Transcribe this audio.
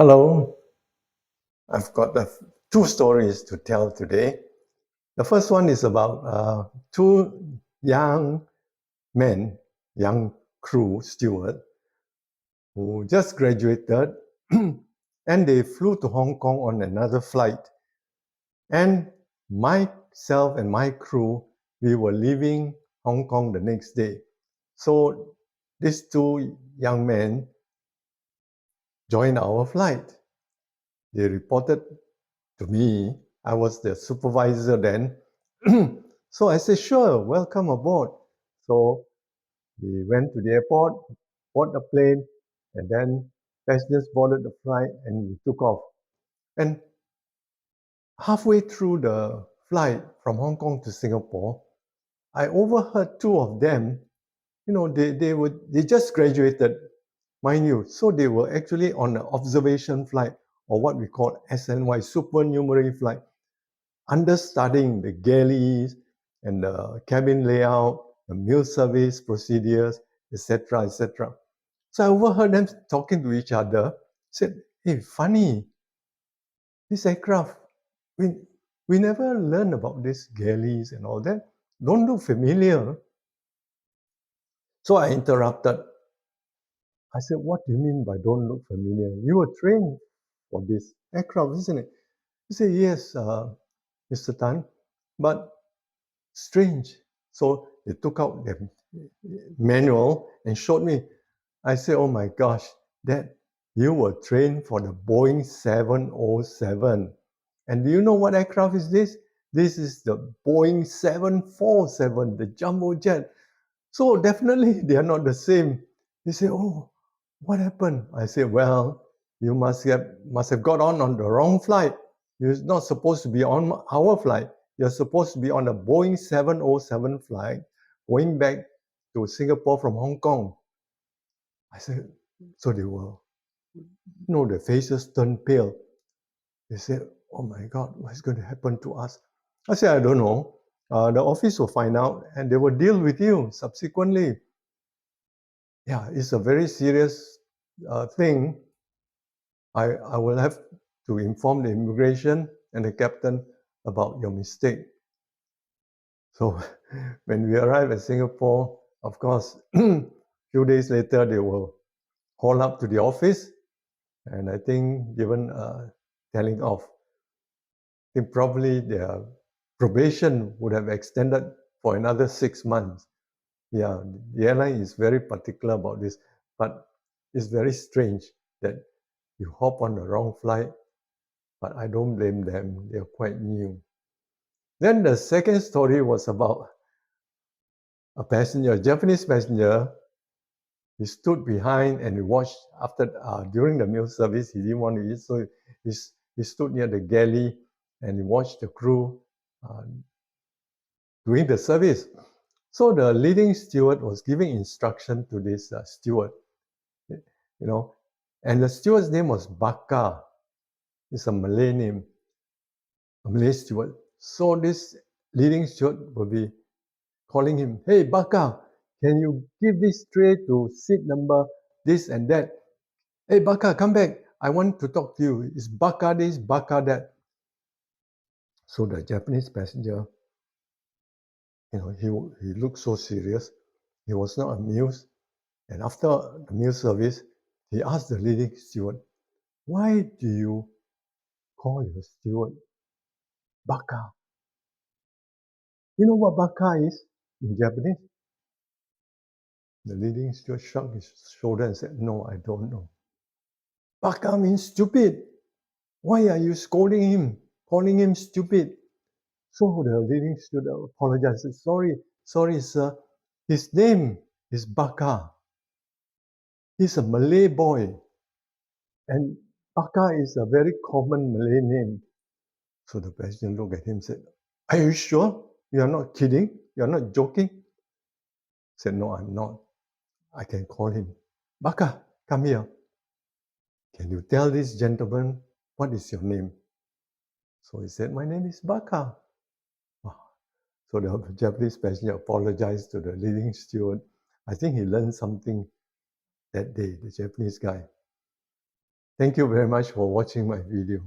Hello, I've got two stories to tell today. The first one is about two young men, young crew steward, who just graduated and they flew to Hong Kong on another flight. And myself and my crew, we were leaving Hong Kong the next day. So these two young men joined our flight. They reported to me. I was the supervisor then. So I said, sure, welcome aboard. So we went to the airport, bought a plane, and then passengers boarded the flight and we took off. And halfway through the flight from Hong Kong to Singapore, I overheard two of them. They just graduated, mind you. So they were actually on an observation flight, or what we call SNY, supernumerary flight, understudying the galleys and the cabin layout, the meal service procedures, etc., etc. So I overheard them talking to each other. Said, "Hey, funny, this aircraft, we we never learned about these galleys and all that. Don't look familiar." So I interrupted. I said, "What do you mean by don't look familiar? You were trained for this aircraft, isn't it?" He said, "Yes, Mr. Tan, but strange." So they took out their manual and showed me. I said, "Oh my gosh, Dad, you were trained for the Boeing 707. And do you know what aircraft is this? This is the Boeing 747, the jumbo jet. So definitely they are not the same." They say, "Oh, what happened?" I said, "Well, you must have got on the wrong flight. You're not supposed to be on our flight. You're supposed to be on a Boeing 707 flight going back to Singapore from Hong Kong." I said, so they were, their faces turned pale. They said, "Oh my God, what's going to happen to us?" I said, "I don't know. The office will find out and they will deal with you subsequently." Yeah, it's a very serious thing. I will have to inform the immigration and the captain about your mistake. So when we arrived at Singapore, of course, few days later, they will call up to the office and I think given telling off. I think probably their probation would have extended for another 6 months. Yeah, the airline is very particular about this, but it's very strange that you hop on the wrong flight, but I don't blame them. They're quite new. Then the second story was about a passenger, a Japanese passenger. He stood behind and he watched during the meal service. He didn't want to eat, so he stood near the galley and he watched the crew uh, doing the service. So the leading steward was giving instruction to this steward, and the steward's name was Baka. It's a Malay name, a Malay steward. So this leading steward will be calling him, "Hey, Baka, can you give this tray to seat number this and that? Hey, Baka, come back. I want to talk to you. It's Baka this, Baka that." So the Japanese passenger, he looked so serious. He was not amused. And after the meal service, he asked the leading steward, "Why do you call your steward Baka?" You know what Baka is in Japanese? The leading steward shrugged his shoulder and said, "No, I don't know." Baka means stupid. Why are you scolding him, calling him stupid? So the leading steward apologized. Said, sorry, sir. His name is Baka. He's a Malay boy. And Baka is a very common Malay name. So the president looked at him and said, "Are you sure? You are not kidding? You are not joking?" He said, "No, I'm not. I can call him. Baka, come here. Can you tell this gentleman what is your name?" So he said, "My name is Baka." So the Japanese passenger apologized to the leading steward. I think he learned something that day, the Japanese guy. Thank you very much for watching my video.